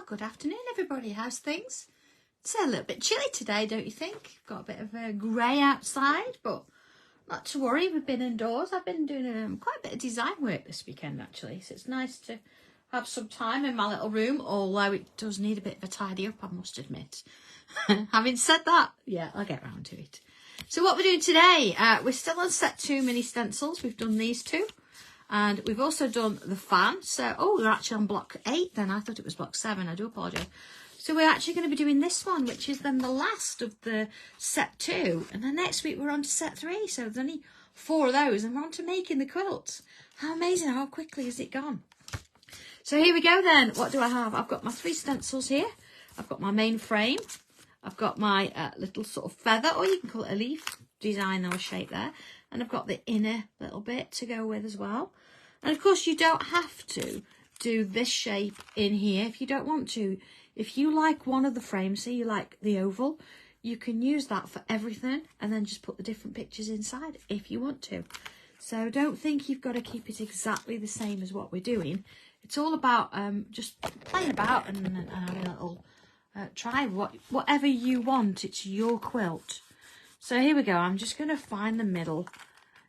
Well, good afternoon, everybody. How's things? It's a little bit chilly today, don't you think? Got a bit of a grey outside, but not to worry. We've been indoors. I've been doing quite a bit of design work this weekend, actually. So it's nice to have some time in my little room, although it does need a bit of a tidy up, I must admit. Having said that, yeah, I'll get round to it. So what we're doing today, we're still on set 2 mini stencils. We've done these 2. And we've also done the fan. So, oh, we're actually on block 8 then. I thought it was block 7. I do apologise. So we're actually going to be doing this one, which is then the last of the set 2. And then next week we're on to set 3. So there's only 4 of those and we're on to making the quilts. How amazing. How quickly has it gone? So here we go then. What do I have? I've got my 3 stencils here. I've got my main frame. I've got my little sort of feather, or you can call it a leaf design or shape there. And I've got the inner little bit to go with as well. And of course, you don't have to do this shape in here if you don't want to. If you like one of the frames, say you like the oval, you can use that for everything and then just put the different pictures inside if you want to. So don't think you've got to keep it exactly the same as what we're doing. It's all about just playing about and having a little try whatever you want. It's your quilt. So here we go. I'm just going to find the middle.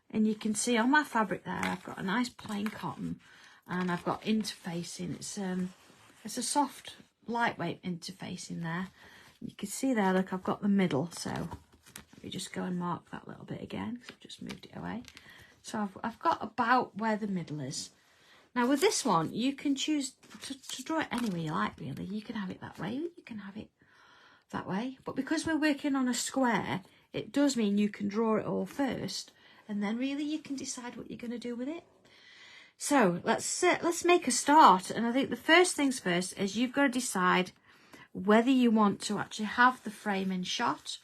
And you can see on my fabric there, I've got a nice plain cotton. And I've got interfacing. It's a soft, lightweight interfacing there. You can see there, look, I've got the middle. So let me just go and mark that little bit again, because I've just moved it away. So I've got about where the middle is. Now with this one, you can choose to draw it any way you like, really. You can have it that way, you can have it that way. But because we're working on a square, it does mean you can draw it all first, and then really you can decide what you're going to do with it. So let's make a start. And I think the first things first is you've got to decide whether you want to actually have the frame in shot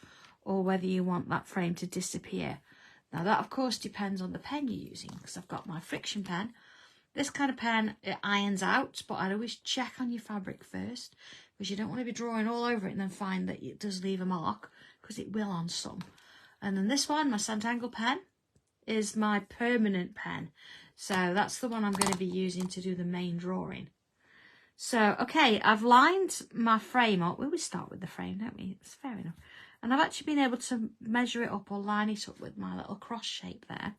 or whether you want that frame to disappear. Now that of course depends on the pen you're using, because I've got my friction pen. This kind of pen, it irons out, but I'd always check on your fabric first, because you don't want to be drawing all over it and then find that it does leave a mark, because it will on some. And then this one, my Sanntangle pen, is my permanent pen. So that's the one I'm going to be using to do the main drawing. So, okay, I've lined my frame up. We always start with the frame, don't we? It's fair enough. And I've actually been able to measure it up or line it up with my little cross shape there.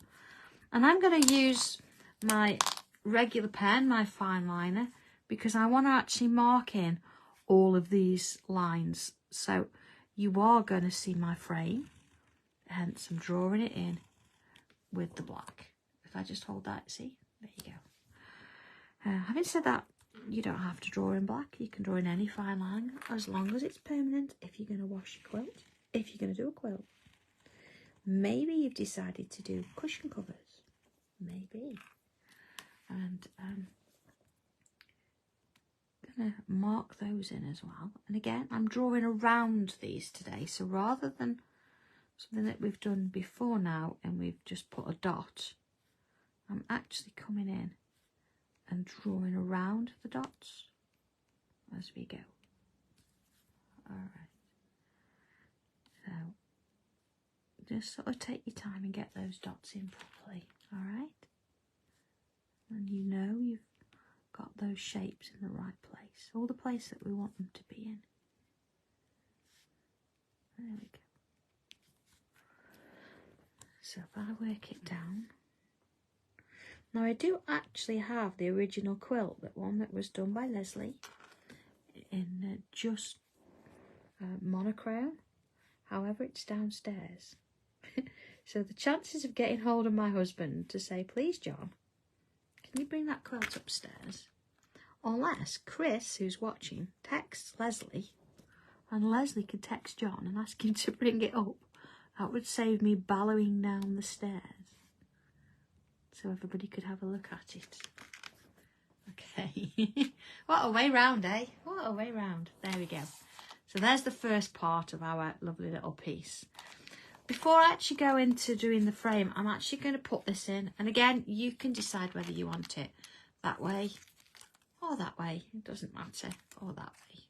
And I'm going to use my regular pen, my fine liner, because I want to actually mark in all of these lines. So you are going to see my frame, hence I'm drawing it in with the black. If I just hold that, see, there you go. Having said that, you don't have to draw in black. You can draw in any fine line as long as it's permanent. If you're going to wash your quilt, if you're going to do a quilt, maybe you've decided to do cushion covers, maybe. And I'm going to mark those in as well. And again, I'm drawing around these today. So rather than something that we've done before now and we've just put a dot, I'm actually coming in and drawing around the dots as we go. All right. So just sort of take your time and get those dots in properly. All right. And you know you've got those shapes in the right place, all the place that we want them to be in. There we go. So if I work it down. Now I do actually have the original quilt, that one that was done by Leslie in just monochrome. However, it's downstairs. So the chances of getting hold of my husband to say, please John, can you bring that quilt upstairs? Unless Chris, who's watching, texts Leslie, and Leslie could text John and ask him to bring it up. That would save me bellowing down the stairs. So everybody could have a look at it. Okay. What a way round, eh? What a way round. There we go. So there's the first part of our lovely little piece. Before I actually go into doing the frame, I'm actually going to put this in. And again, you can decide whether you want it that way or that way. It doesn't matter. Or that way.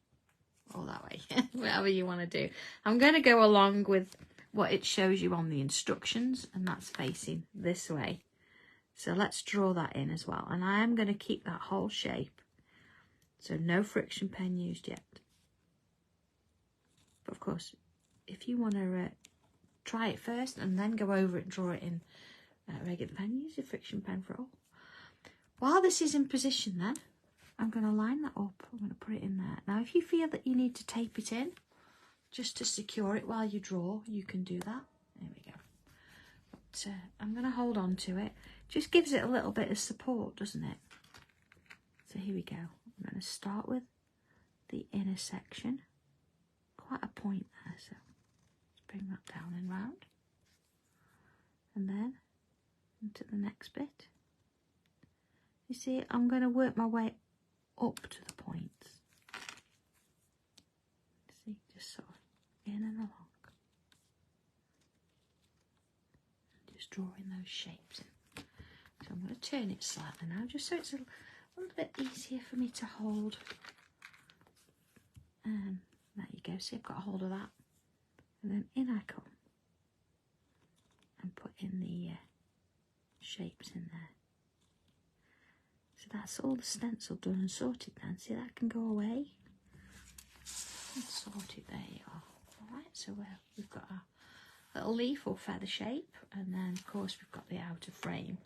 Or that way. Whatever you want to do. I'm going to go along with what it shows you on the instructions. And that's facing this way. So let's draw that in as well. And I am going to keep that whole shape So no friction pen used yet. But of course, if you want to try it first and then go over it and draw it in regular pen, use your friction pen for all. While this is in position then, I'm going to line that up. I'm going to put it in there. Now, if you feel that you need to tape it in, just to secure it while you draw, you can do that. There we go. But I'm going to hold on to it. Just gives it a little bit of support, doesn't it? So here we go. I'm going to start with the inner section. Quite a point there, so let's bring that down and round. And then into the next bit. You see, I'm going to work my way up to the points. See, just sort of in and along. Just drawing those shapes in. So I'm going to turn it slightly now, just so it's a little bit easier for me to hold. There you go, see, I've got a hold of that. And then in I come and put in the shapes in there. So that's all the stencil done and sorted then. See, that can go away. And sorted, there you are. Alright, so we've got our little leaf or feather shape, and then of course we've got the outer frame.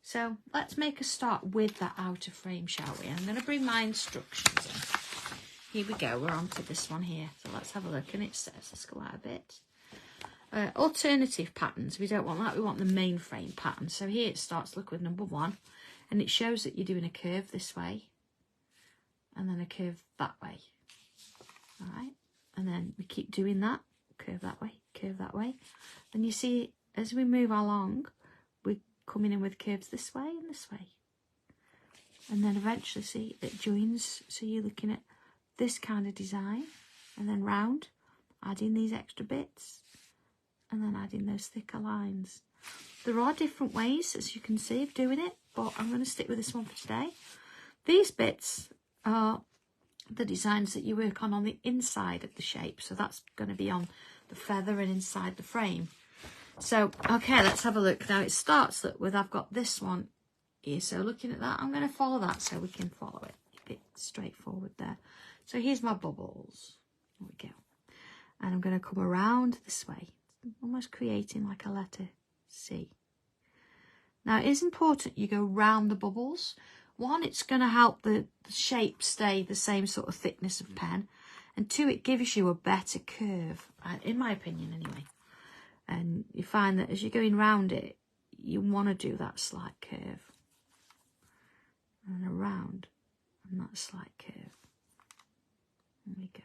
So let's make a start with that outer frame, shall we? I'm going to bring my instructions in. Here we go, we're on to this one here. So let's have a look, and it says, let's go out a bit. Alternative patterns, we don't want that, we want the main frame pattern. So here it starts, look, with number 1, and it shows that you're doing a curve this way, and then a curve that way. Alright, and then we keep doing that, curve that way, curve that way. And you see, as we move along, we're coming in with curves this way and this way. And then eventually, see, it joins, so you're looking at this kind of design, and then round, adding these extra bits, and then adding those thicker lines. There are different ways, as you can see, of doing it, but I'm going to stick with this one for today. These bits are the designs that you work on the inside of the shape, so that's going to be on the feather and inside the frame. So, okay, let's have a look. Now it starts with, I've got this one here, so looking at that, I'm going to follow that so we can follow it. A bit straightforward there. So here's my bubbles. There we go. And I'm going to come around this way, almost creating like a letter C. Now it is important you go round the bubbles. One, it's going to help the shape stay the same sort of thickness of pen. And 2, it gives you a better curve, in my opinion anyway. And you find that as you're going round it, you want to do that slight curve. And around, and that slight curve. There we go.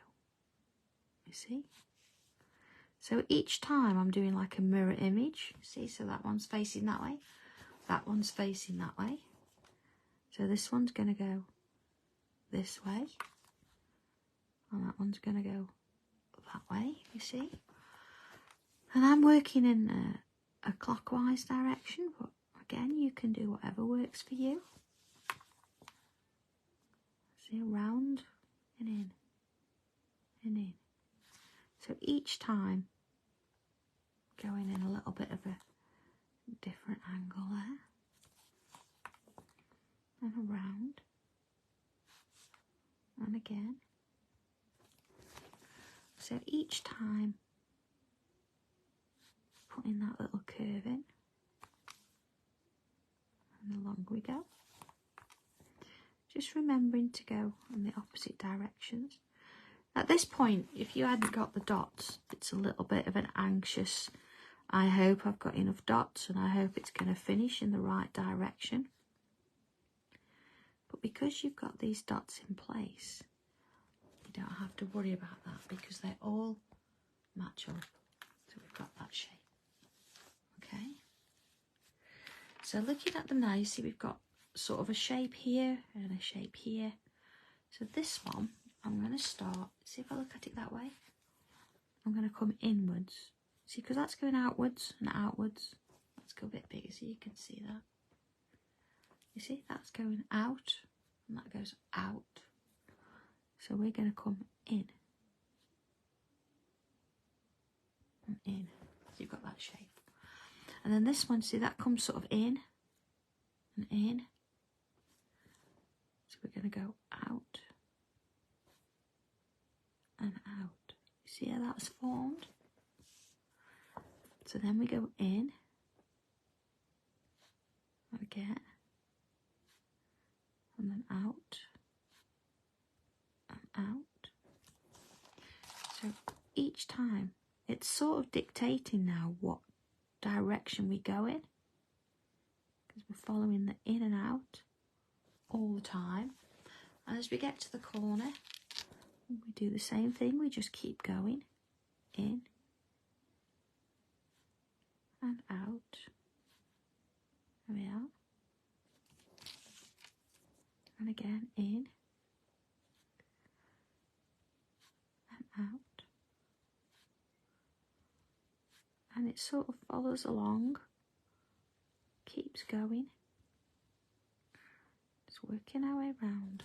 You see? So each time I'm doing like a mirror image. See, so that one's facing that way. That one's facing that way. So this one's going to go this way. And that one's going to go that way, you see. And I'm working in a clockwise direction, but again, you can do whatever works for you. See, around and in. And in. So each time going in a little bit of a different angle there, and around, and again. So each time putting that little curve in, and along we go. Just remembering to go in the opposite directions. At this point, if you hadn't got the dots, it's a little bit of an anxious, I hope I've got enough dots and I hope it's going to finish in the right direction. But because you've got these dots in place, you don't have to worry about that because they all match up. So we've got that shape. Okay. So looking at them now, you see we've got sort of a shape here and a shape here. So this one, I'm going to start, see if I look at it that way, I'm going to come inwards. See, because that's going outwards and outwards. Let's go a bit bigger so you can see that. You see, that's going out and that goes out. So we're going to come in. And in. So you've got that shape. And then this one, see, that comes sort of in and in. So we're going to go out See how that's formed? So then we go in again, and then out and out. So each time it's sort of dictating now what direction we go in, because we're following the in and out all the time. And as we get to the corner, we do the same thing. We just keep going in and out. There we are. And again, in and out. And it sort of follows along, keeps going. Just working our way around.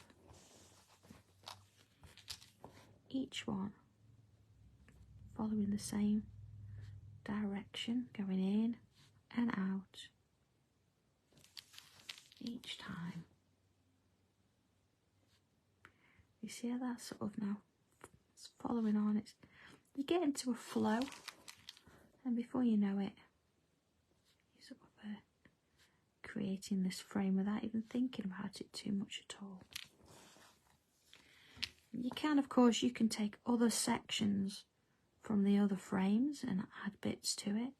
Each one following the same direction, going in and out each time. You see how that's sort of now it's following on. You get into a flow, and before you know it, you're sort of creating this frame without even thinking about it too much at all. You can, of course, you can take other sections from the other frames and add bits to it.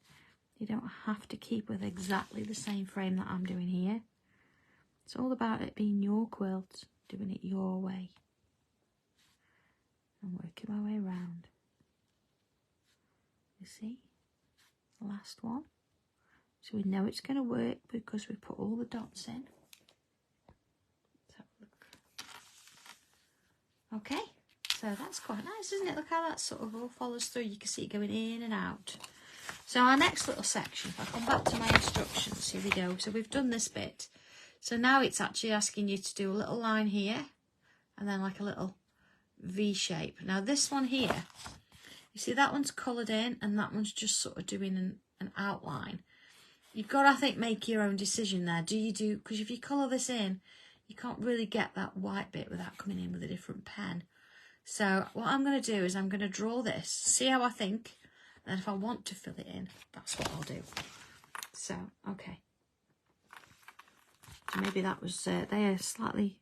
You don't have to keep with exactly the same frame that I'm doing here. It's all about it being your quilt, doing it your way. And working my way around. You see? The last one. So we know it's going to work because we put all the dots in. Let's have a look. Okay, so that's quite nice, isn't it? Look how that sort of all follows through. You can see it going in and out. So our next little section, if I come back to my instructions, here we go. So we've done this bit. So now it's actually asking you to do a little line here and then like a little V shape. Now this one here, you see that one's coloured in and that one's just sort of doing an outline. You've got to, I think, make your own decision there. Because if you colour this in, you can't really get that white bit without coming in with a different pen. So what I'm going to do is I'm going to draw this, see how I think, and then if I want to fill it in, that's what I'll do. So, okay. So maybe that was, they are slightly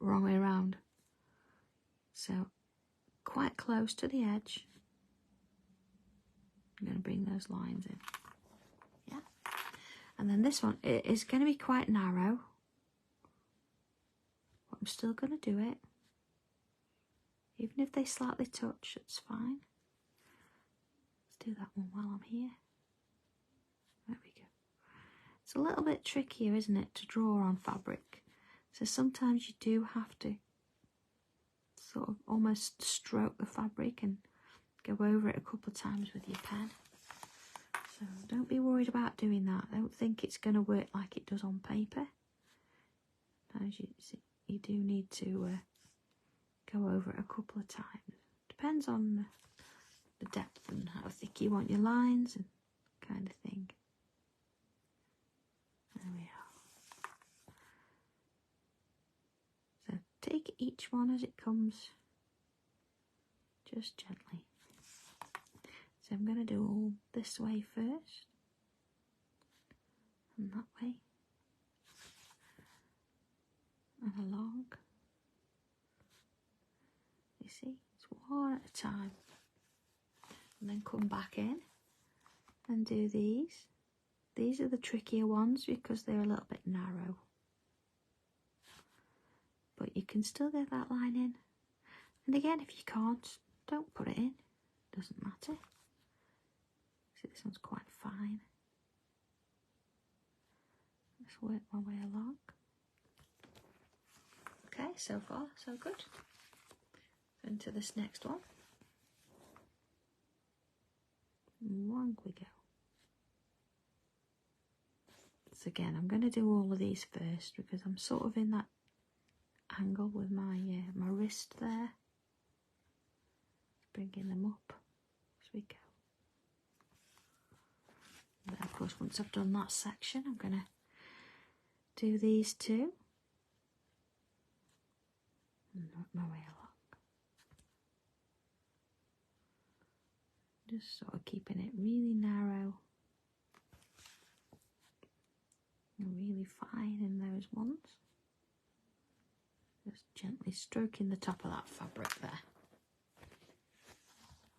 wrong way around. So, quite close to the edge. I'm going to bring those lines in. Yeah. And then this one, it is going to be quite narrow. But I'm still going to do it. Even if they slightly touch, it's fine. Let's do that one while I'm here. There we go. It's a little bit trickier, isn't it, to draw on fabric. So sometimes you do have to sort of almost stroke the fabric and go over it a couple of times with your pen. So don't be worried about doing that. Don't think it's going to work like it does on paper. As you see, you do need to go over it a couple of times. Depends on the depth and how thick you want your lines and kind of thing. There we are. So take each one as it comes, just gently. So I'm going to do all this way first, and that way, and along. You see, it's one at a time. And then come back in and do these. These are the trickier ones because they're a little bit narrow. But you can still get that line in. And again, if you can't, don't put it in. Doesn't matter. See, this one's quite fine. Let's work my way along. Okay, so far, so good. Into this next one. Along we go. So again, I'm going to do all of these first because I'm sort of in that angle with my my wrist there. Bringing them up as we go. And then of course, once I've done that section, I'm going to do these two. And work my way along. Just sort of keeping it really narrow and really fine in those ones. Just gently stroking the top of that fabric there.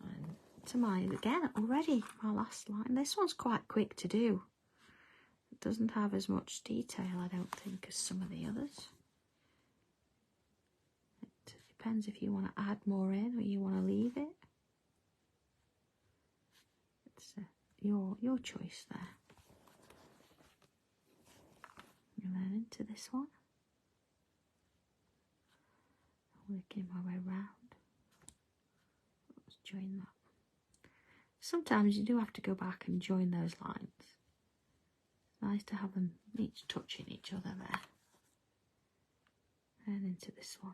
And to mine again already, my last line. This one's quite quick to do. It doesn't have as much detail, I don't think, as some of the others. It depends if you want to add more in or you want to leave it. It's your choice there. And then into this one. Working my way round. Let's join that. Sometimes you do have to go back and join those lines. It's nice to have them each touching each other there. And into this one.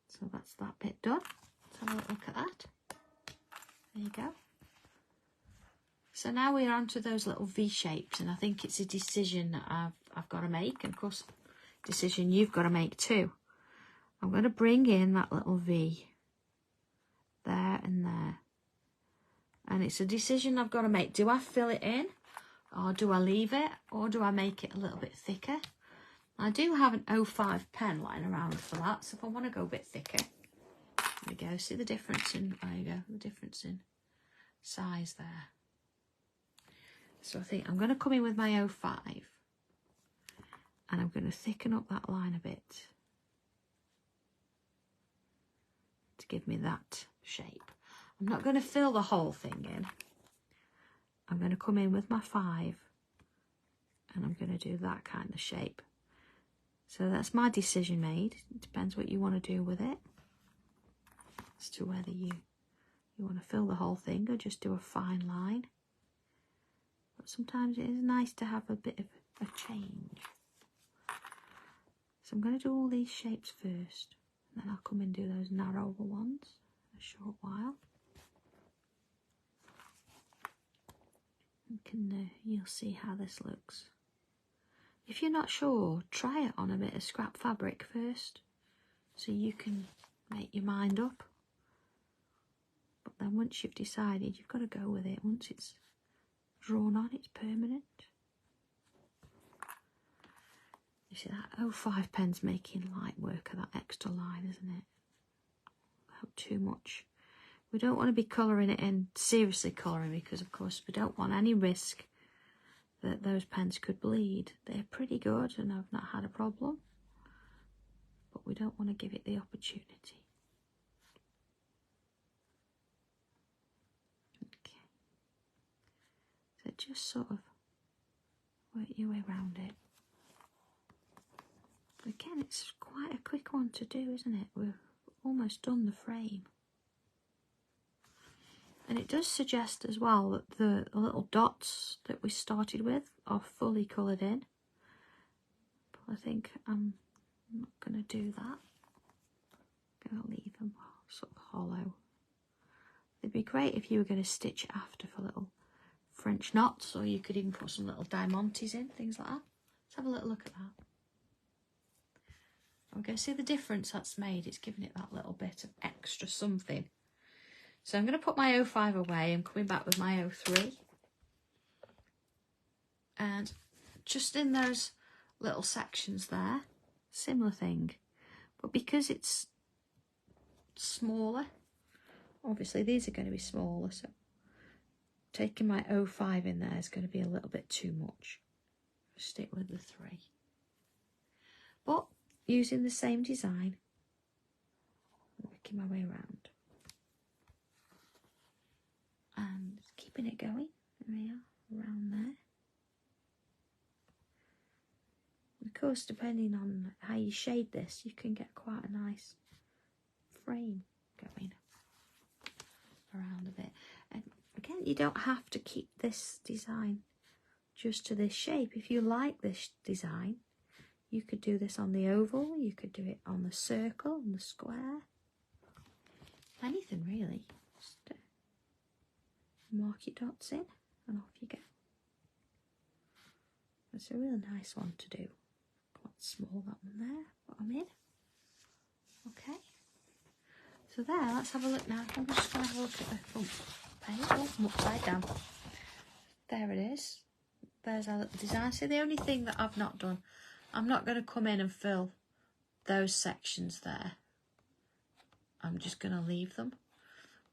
So that's that bit done. Let's have a look at that. There you go. So now we're on to those little V shapes, and I think it's a decision that I've got to make, and of course decision you've got to make too. I'm going to bring in that little V there and there, and it's a decision I've got to make. Do I fill it in, or do I leave it, or do I make it a little bit thicker? I do have an 05 pen lying around for that, so if I want to go a bit thicker, there we go. See the difference in, there you go, the difference in size there. So I think I'm going to come in with my 05 and I'm going to thicken up that line a bit to give me that shape. I'm not going to fill the whole thing in. I'm going to come in with my 5 and I'm going to do that kind of shape. So that's my decision made. It depends what you want to do with it as to whether you want to fill the whole thing or just do a fine line. But sometimes it is nice to have a bit of a change. So I'm going to do all these shapes first, and then I'll come and do those narrower ones in a short while. You'll see how this looks. If you're not sure, try it on a bit of scrap fabric first, so you can make your mind up. But then once you've decided, you've got to go with it. Once it's drawn on, it's permanent. You see that 05 pen's making light work of that extra line, isn't it? Not too much. We don't want to be colouring it in, seriously colouring, because of course we don't want any risk that those pens could bleed. They're pretty good and I've not had a problem, but we don't want to give it the opportunity. Okay. So just sort of work your way around it. Again, it's quite a quick one to do, isn't it? We've almost done the frame. And it does suggest as well that the little dots that we started with are fully coloured in. But I think I'm not going to do that. I'm going to leave them sort of hollow. It'd be great if you were going to stitch it after for little French knots, or you could even put some little diamantes in, things like that. Let's have a little look at that. I'm going to see the difference that's made. It's giving it that little bit of extra something. So I'm going to put my 05 away. I'm coming back with my 03. And just in those little sections there, similar thing. But because it's smaller, obviously these are going to be smaller. So taking my 05 in there is going to be a little bit too much. I'll stick with the 3. But using the same design, working my way around. And keeping it going. There we are, around there. Of course, depending on how you shade this, you can get quite a nice frame going around a bit. And again, you don't have to keep this design just to this shape. If you like this design, you could do this on the oval, you could do it on the circle, and the square. Anything really. Just mark your dots in and off you go. It's a really nice one to do. Quite small, that one there, but I'm in. Okay. So there, let's have a look now. I'm just going to have a look at the front page. Oh, I'm upside down. There it is. There's our little design. So the only thing that I've not done, I'm not going to come in and fill those sections there. I'm just going to leave them.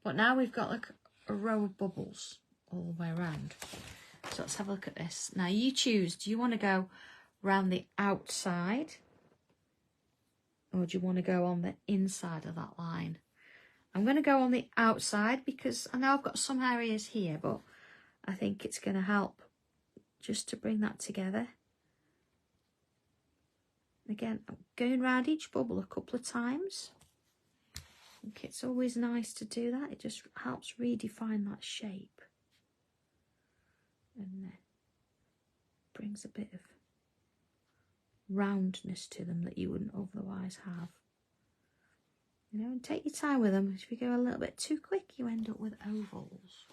But now we've got like a row of bubbles all the way around. So let's have a look at this. Now you choose, do you want to go around the outside or do you want to go on the inside of that line? I'm going to go on the outside because I know I've got some areas here, but I think it's going to help just to bring that together. Again, I'm going around each bubble a couple of times. I think it's always nice to do that. It just helps redefine that shape. And brings a bit of roundness to them that you wouldn't otherwise have. You know, and take your time with them. If you go a little bit too quick, you end up with ovals.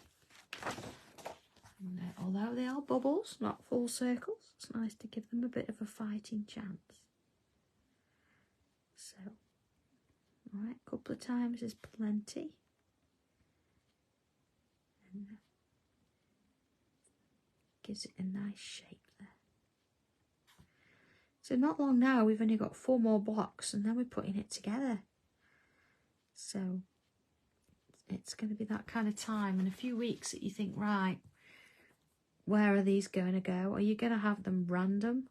And, although they are bubbles, not full circles, it's nice to give them a bit of a fighting chance. So, alright, a couple of times is plenty. And gives it a nice shape there. So not long now, we've only got 4 more blocks and then we're putting it together. So it's going to be that kind of time in a few weeks that you think, right, where are these going to go? Are you going to have them random?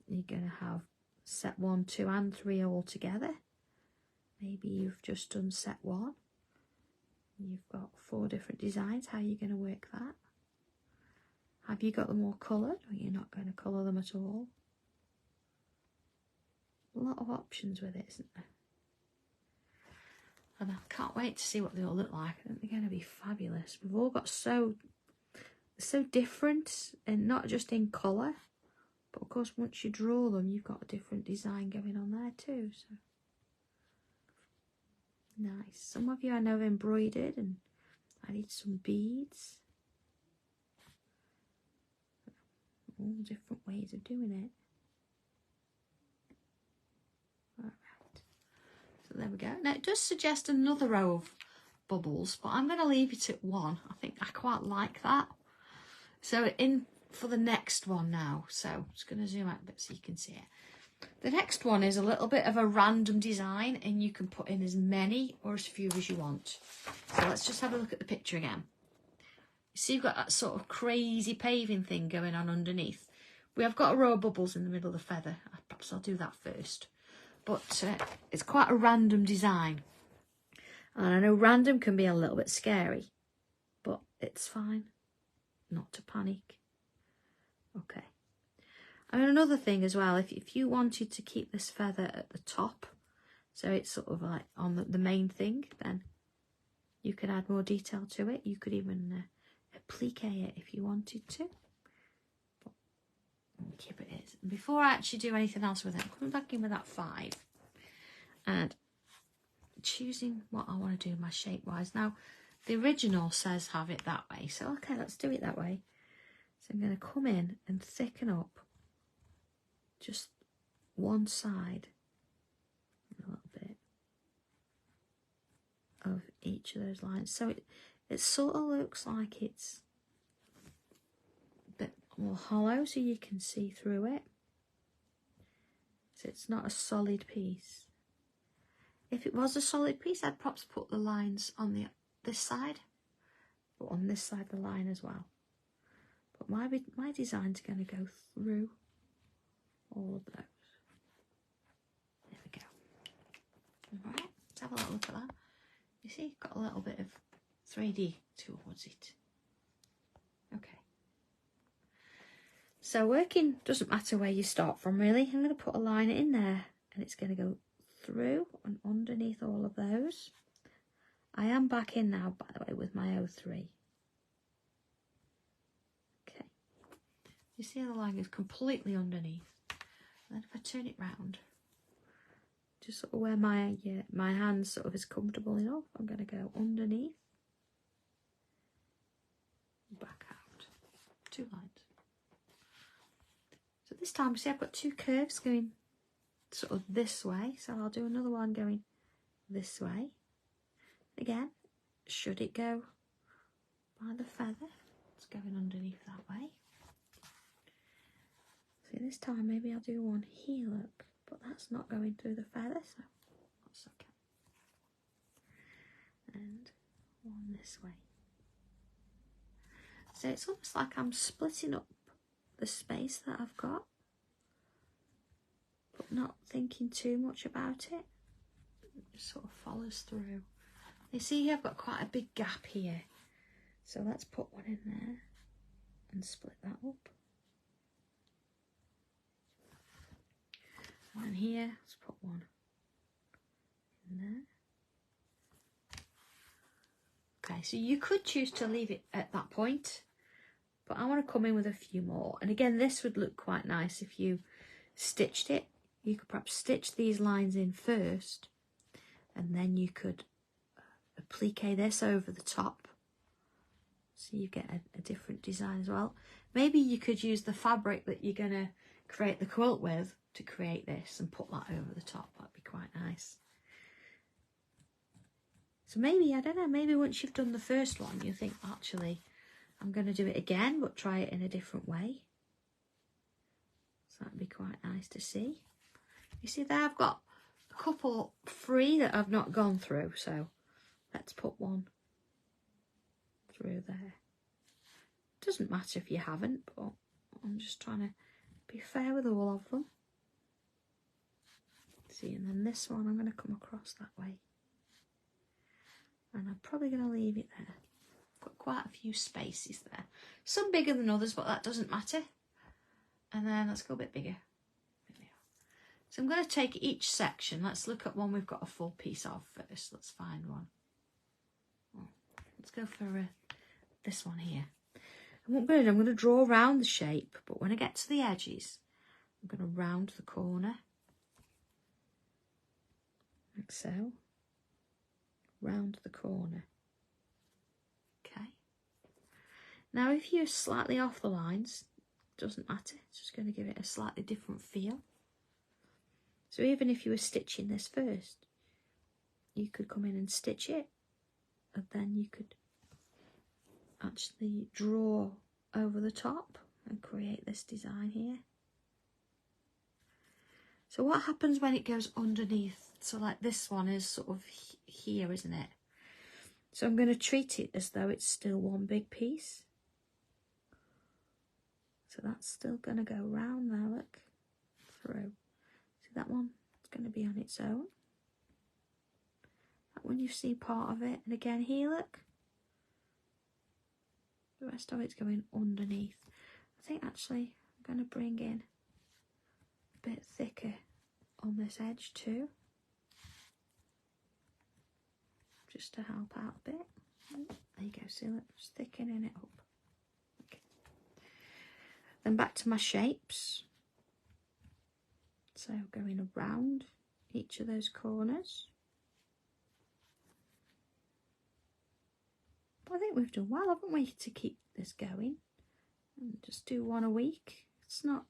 Are you going to have set 1, 2 and 3 all together? Maybe you've just done set 1. You've got 4 different designs. How are you going to work that? Have you got them all coloured or you're not going to colour them at all? A lot of options with it, isn't there? And I can't wait to see what they all look like. I think they're going to be fabulous. We've all got so different, and not just in colour, but of course once you draw them you've got a different design going on there too. So nice. Some of you I know have embroidered and added some beads. All different ways of doing it. So there we go. Now it does suggest another row of bubbles, but I'm going to leave it at 1. I think I quite like that. So in for the next one now. So I'm just going to zoom out a bit so you can see it. The next one is a little bit of a random design and you can put in as many or as few as you want. So let's just have a look at the picture again. You see you've got that sort of crazy paving thing going on underneath. We have got a row of bubbles in the middle of the feather. Perhaps I'll do that first. But it's quite a random design. And I know random can be a little bit scary, but it's fine not to panic. Okay. And another thing as well, if you wanted to keep this feather at the top, so it's sort of like on the main thing, then you could add more detail to it. You could even applique it if you wanted to. But we'll keep it as. And before I actually do anything else with it, I'm coming back in with that 5 and choosing what I want to do my shape wise. Now the original says have it that way, so okay, let's do it that way. So I'm going to come in and thicken up just one side a little bit of each of those lines, so it sort of looks like it's a bit more hollow so you can see through it, so it's not a solid piece. If it was a solid piece, I'd perhaps put the lines on this side, but on this side the line as well. But my design's going to go through all of those. There we go. Alright, let's have a little look at that. You see, got a little bit of 3D towards it. Okay. So working doesn't matter where you start from really. I'm going to put a line in there and it's going to go through and underneath all of those. I am back in now, by the way, with my 03. Okay. You see how the line is completely underneath. And then if I turn it round, just sort of where my hand sort of is comfortable enough, I'm going to go underneath, back out, 2 lines. So this time, see, I've got 2 curves going sort of this way, so I'll do another one going this way. Again, should it go by the feather? It's going underneath that way. See, this time maybe I'll do one here, look, but that's not going through the feather, so that's okay. And one this way. So it's almost like I'm splitting up the space that I've got, but not thinking too much about it. It just sort of follows through. You see here I've got quite a big gap here, so let's put one in there and split that up. And then here, let's put one in there. Okay, so you could choose to leave it at that point, but I want to come in with a few more. And again, this would look quite nice if you stitched it. You could perhaps stitch these lines in first, and then you could applique this over the top, so you get a different design as well. Maybe you could use the fabric that you're going to create the quilt with to create this and put that over the top. That'd be quite nice. So maybe, I don't know, maybe once you've done the first one, you think, actually, I'm going to do it again, but try it in a different way. So that'd be quite nice to see. You see there, I've got a couple free that I've not gone through, so let's put one through there. Doesn't matter if you haven't, but I'm just trying to be fair with all of them. See, and then this one I'm going to come across that way. And I'm probably going to leave it there. Got quite a few spaces there. Some bigger than others, but that doesn't matter. And then let's go a bit bigger. There we are. So I'm going to take each section. Let's look at one we've got a full piece of first. Let's find one. Let's go for this one here. And what I'm going to do, I'm going to draw around the shape, but when I get to the edges, I'm going to round the corner. Like so. Round the corner. Okay. Now if you're slightly off the lines, doesn't matter, it's just going to give it a slightly different feel. So even if you were stitching this first, you could come in and stitch it, and then you could actually draw over the top and create this design here. So what happens when it goes underneath? So like this one is sort of here, isn't it? So I'm going to treat it as though it's still one big piece. So that's still going to go round there, look, through. See that one? It's going to be on its own. That one you see part of it. And again here, look. The rest of it's going underneath. I think actually I'm going to bring in a bit thicker on this edge too. Just to help out a bit. There you go, see, look, just thickening it up. Okay. Then back to my shapes. So going around each of those corners. I think we've done well, haven't we, to keep this going. And just do one a week. It's not,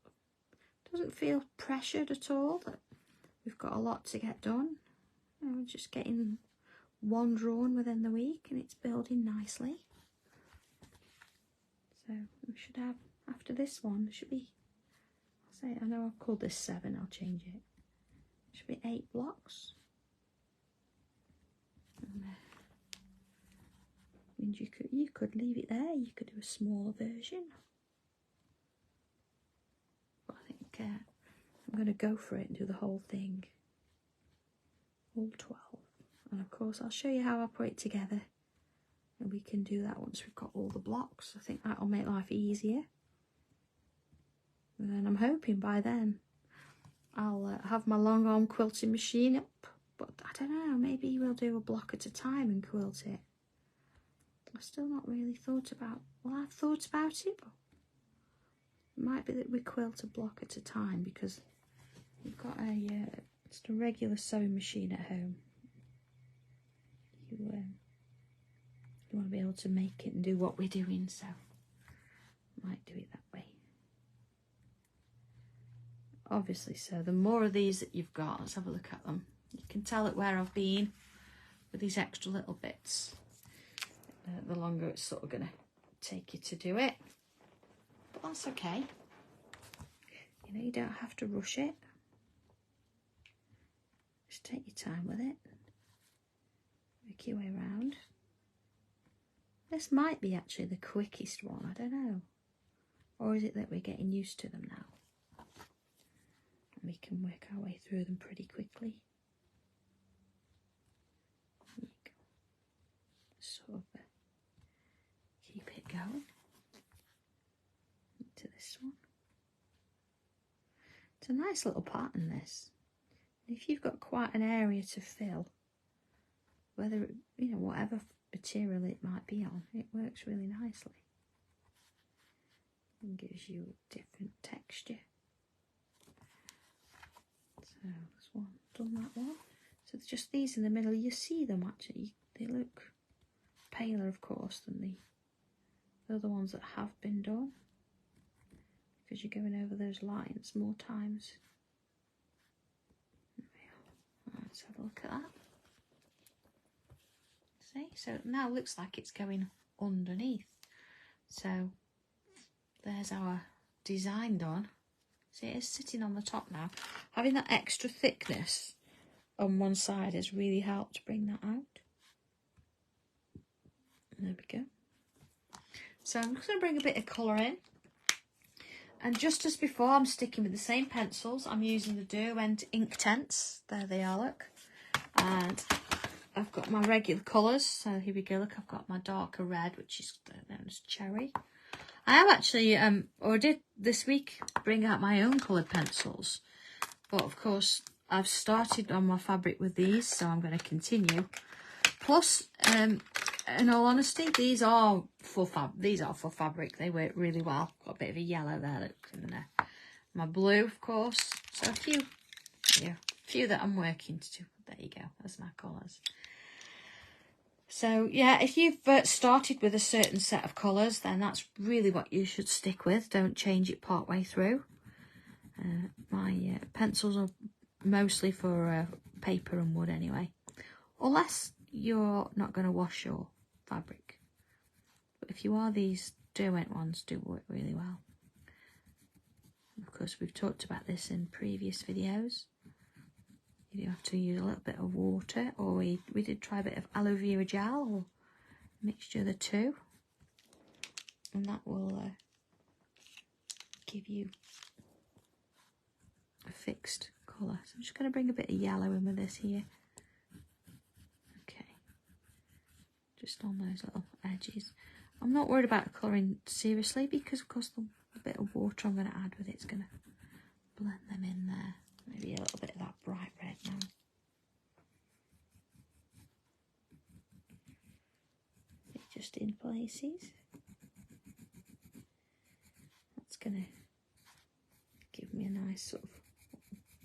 doesn't feel pressured at all that we've got a lot to get done. You know, we're just getting one drawn within the week and it's building nicely. So we should have, after this one, should be, I'll say, I know I've called this 7, I'll change it. Should be 8 blocks. And, means you could leave it there, you could do a smaller version. But I think I'm going to go for it and do the whole thing. All 12. And of course I'll show you how I put it together, and we can do that once we've got all the blocks. I think that'll make life easier. And then I'm hoping by then I'll have my long arm quilting machine up, but I don't know, maybe we'll do a block at a time and quilt it. I've still not really thought about, well, I've thought about it, but it might be that we quilt a block at a time because we've got just a regular sewing machine at home. You want to be able to make it and do what we're doing, so I might do it that way. Obviously, so the more of these that you've got, let's have a look at them. You can tell it where I've been with these extra little bits, the longer it's sort of going to take you to do it. But that's okay. You know, you don't have to rush it. Just take your time with it. Work your way around. This might be actually the quickest one, I don't know. Or is it that we're getting used to them now? And we can work our way through them pretty quickly. There you go. Sort of keep it going. To this one. It's a nice little pattern, this. If you've got quite an area to fill, whether it, you know, whatever material it might be on, it works really nicely and gives you a different texture. So there's one, done that one. So just these in the middle, you see them actually, they look paler of course than the other ones that have been done, because you're going over those lines more times. Let's have a look at that. See, so now it looks like it's going underneath. So there's our design done. See, it is sitting on the top now. Having that extra thickness on one side has really helped bring that out. There we go. So I'm just going to bring a bit of colour in. And just as before, I'm sticking with the same pencils. I'm using the Derwent Inktense. There they are, look. And I've got my regular colours. So here we go, look, I've got my darker red, which is known as cherry. I have actually, or did this week, bring out my own coloured pencils. But of course, I've started on my fabric with these, so I'm going to continue. Plus, in all honesty, these are for fabric. They work really well. Got a bit of a yellow there, look, in there. My blue, of course. So a few that I'm working to. There you go. That's my colours. So yeah, if you've started with a certain set of colours, then that's really what you should stick with. Don't change it part way through. My pencils are mostly for paper and wood anyway, unless you're not going to wash your fabric. But if you are, these Derwent ones do work really well. Of course, we've talked about this in previous videos. You have to use a little bit of water, or we did try a bit of aloe vera gel or mixture of the two, and that will give you a fixed colour. So I'm just going to bring a bit of yellow in with this here. Okay, just on those little edges. I'm not worried about colouring seriously, because of course the bit of water I'm going to add with it is going to blend them in there. Maybe a little bit of that bright red now. Just in places. That's going to give me a nice sort of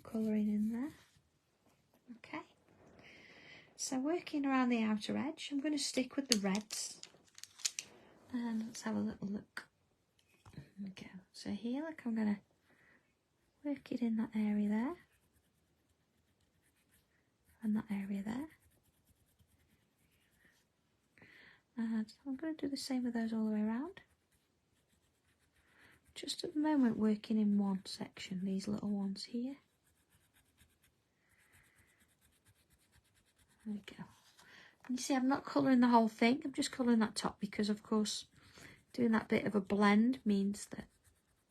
colouring in there. Okay. So working around the outer edge, I'm going to stick with the reds. And let's have a little look. Okay. So here, look, I'm going to work it in that area there, and that area there, and I'm going to do the same with those all the way around. Just at the moment working in one section, these little ones here. There we go. And you see, I'm not colouring the whole thing, I'm just colouring that top, because of course doing that bit of a blend means that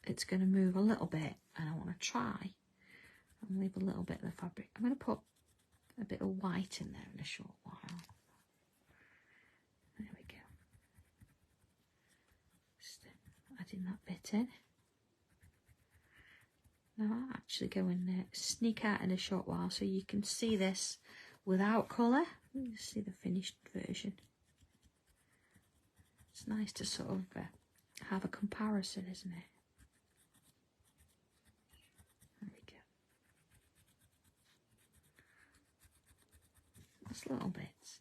it's going to move a little bit, and I want to try and leave a little bit of the fabric. I'm going to put a bit of white in there in a short while. There we go. Just adding that bit in. Now I'll actually go and sneak out in a short while so you can see this without colour. You see the finished version. It's nice to sort of have a comparison, isn't it? There we go. Just little bits.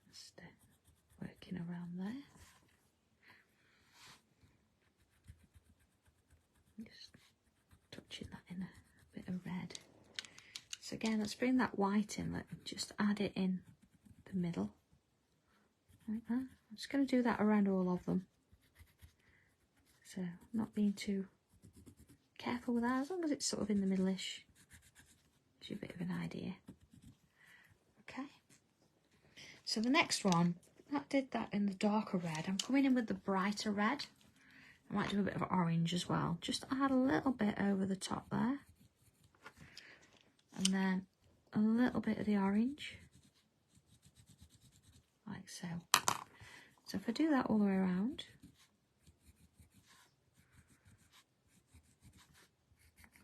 Just working around there. Just touching that in a bit of red. So again, let's bring that white in. Let's just add it in the middle. Like that. I'm just going to do that around all of them. So not being too careful with that, as long as it's sort of in the middle-ish. Gives you a bit of an idea. Okay. So the next one, I did that in the darker red. I'm coming in with the brighter red. I might do a bit of orange as well. Just add a little bit over the top there. And then a little bit of the orange. Like so. So if I do that all the way around.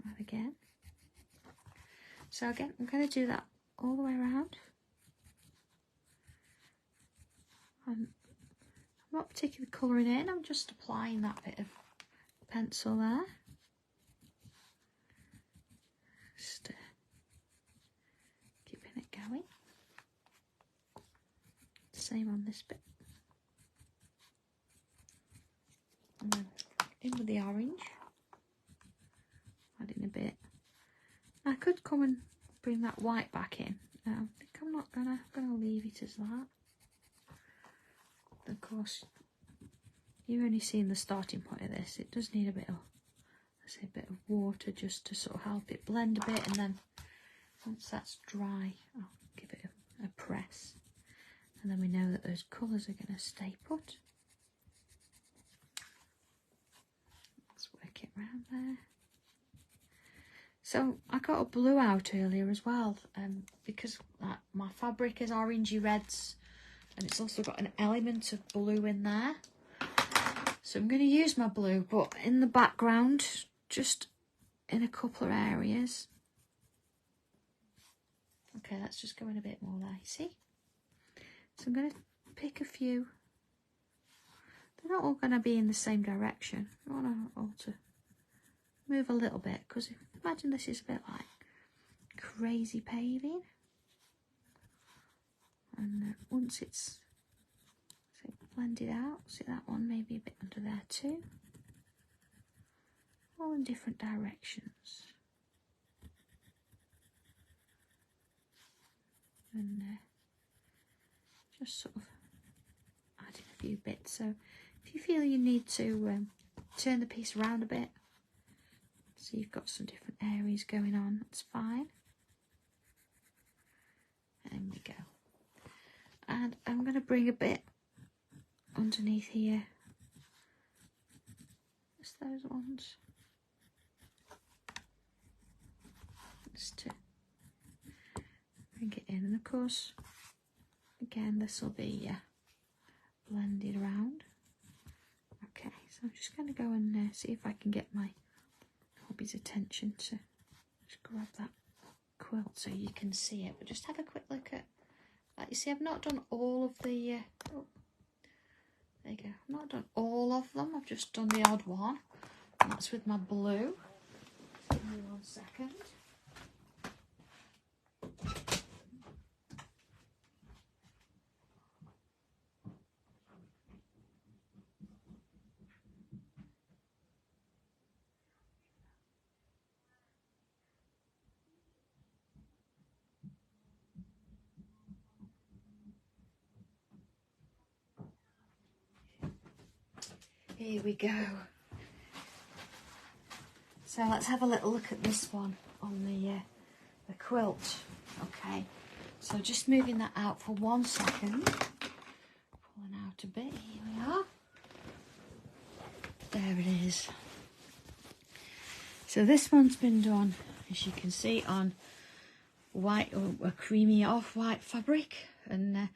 And again. So again, I'm going to do that all the way around. I'm not particularly colouring in, I'm just applying that bit of pencil there. Just keeping it going. Same on this bit. And then in with the orange. Add in a bit. I could come and bring that white back in. I think I'm not gonna leave it as that. Of course, you're only seeing the starting point of this. It does need a bit of, let's say, a bit of water just to sort of help it blend a bit, and then once that's dry, I'll give it a press, and then we know that those colours are going to stay put. Let's work it around there. So I got a blue out earlier as well, because my fabric is orangey reds. And it's also got an element of blue in there. So I'm going to use my blue, but in the background, just in a couple of areas. Okay, let's just go in a bit more there, see? So I'm going to pick a few. They're not all going to be in the same direction. I want to alter, move a little bit, because imagine this is a bit like crazy paving. And once it's blended out, see that one maybe a bit under there too. All in different directions. And just sort of adding a few bits. So if you feel you need to turn the piece around a bit, so you've got some different areas going on, that's fine. And we go. And I'm going to bring a bit underneath here. Just those ones. Just to bring it in. And of course, again, this will be blended around. Okay, so I'm just going to go and see if I can get my hobby's attention to just grab that quilt so you can see it. But just have a quick look at. Like you see, I've not done all of the, oh, there you go, I've not done all of them, I've just done the odd one, and that's with my blue. Give me 1 second. Here we go. So let's have a little look at this one on the quilt. Okay, so just moving that out for 1 second. Pulling out a bit. Here we are. There it is. So this one's been done, as you can see, on white or a creamy off-white fabric, and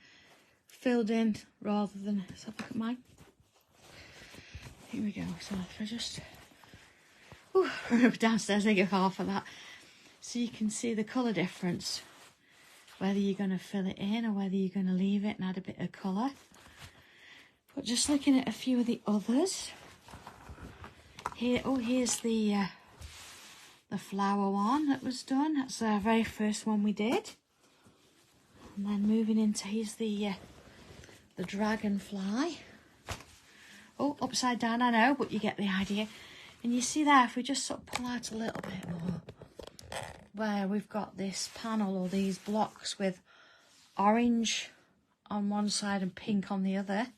filled in rather than. Let's have a look at mine. Here we go. So if I just run up downstairs, I give half of that, so you can see the colour difference, whether you're going to fill it in or whether you're going to leave it and add a bit of colour. But just looking at a few of the others here. Oh, here's the flower one that was done. That's the very first one we did. And then moving into, here's the dragonfly. Oh, upside down, I know, but you get the idea. And you see there, if we just sort of pull out a little bit more, where we've got this panel or these blocks with orange on one side and pink on the other.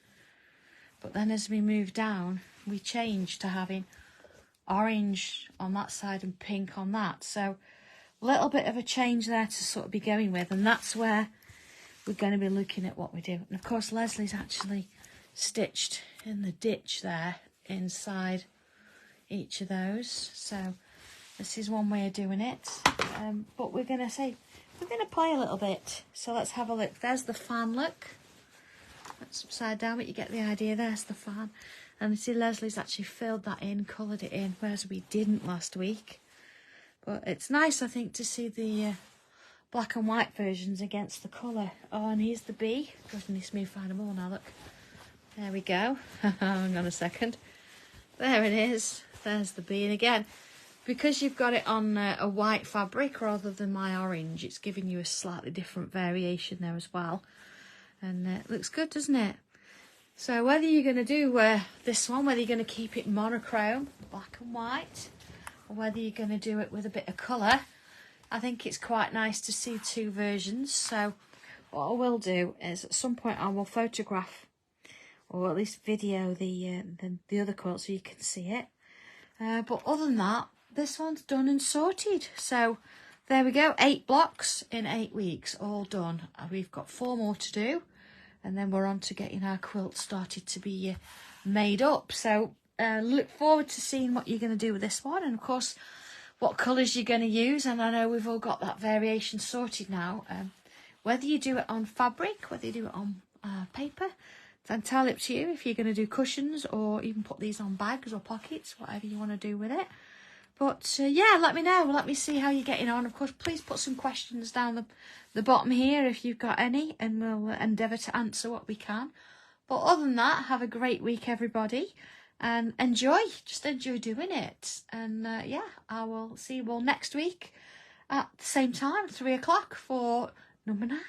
But then as we move down, we change to having orange on that side and pink on that. So a little bit of a change there to sort of be going with, and that's where we're going to be looking at what we do. And of course Leslie's actually stitched in the ditch there inside each of those. So this is one way of doing it. But we're going to play a little bit. So let's have a look. There's the fan look. That's upside down, but you get the idea. There's the fan. And you see Leslie's actually filled that in, coloured it in, whereas we didn't last week. But it's nice, I think, to see the black and white versions against the colour. Oh, and here's the bee. Goodness me, find them all now, look. There we go. Hang on a second. There it is. There's the bee. And again, because you've got it on a white fabric rather than my orange, it's giving you a slightly different variation there as well. And it looks good, doesn't it? So whether you're going to do this one, whether you're going to keep it monochrome, black and white, or whether you're going to do it with a bit of colour, I think it's quite nice to see two versions. So what I will do is at some point I will photograph, or at least video the other quilt so you can see it. But other than that, this one's done and sorted. So there we go, 8 blocks in 8 weeks, all done. We've got 4 more to do. And then we're on to getting our quilt started to be made up. So look forward to seeing what you're going to do with this one. And of course, what colours you're going to use. And I know we've all got that variation sorted now. Whether you do it on fabric, whether you do it on paper, it's entirely up to you. If you're going to do cushions or even put these on bags or pockets, whatever you want to do with it. But yeah, let me know. Let me see how you're getting on. Of course, please put some questions down the bottom here if you've got any, and we'll endeavour to answer what we can. But other than that, have a great week, everybody, and enjoy. Just enjoy doing it. And yeah, I will see you all next week at the same time, 3 o'clock for number 9.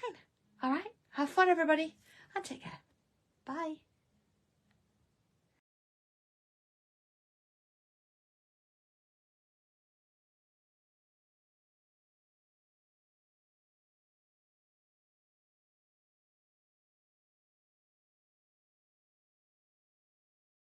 All right, have fun, everybody, and take care. Bye.